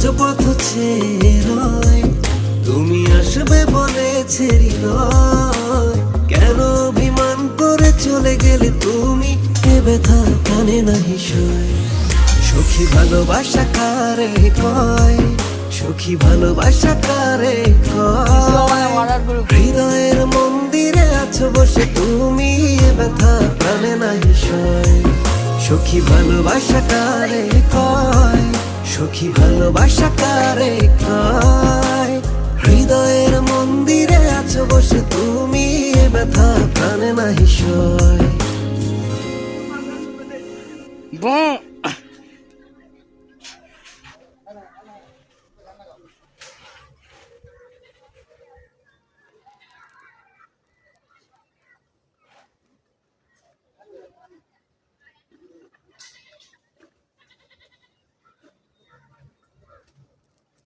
রাজপথ ছেড়ে তুমি আসবে বলেছে হৃদয়, কেন অভিমান করে চলে গেলে তুমি? এ ব্যথা কানে নাহি সয়। সখী ভালোবাসা কারে কয়, সখী ভালোবাসা কারে কয়? হৃদয়ের মন্দিরে আছো বসে তুমি, এ ব্যথা কানে নাহি সয়। সখী ভালোবাসা কারে কয়, সখী ভালোবাসা কারে কয়? হৃদয়ের মন্দিরে আছো বসে তুমি, এ ব্যথা কানে নাহি সয়।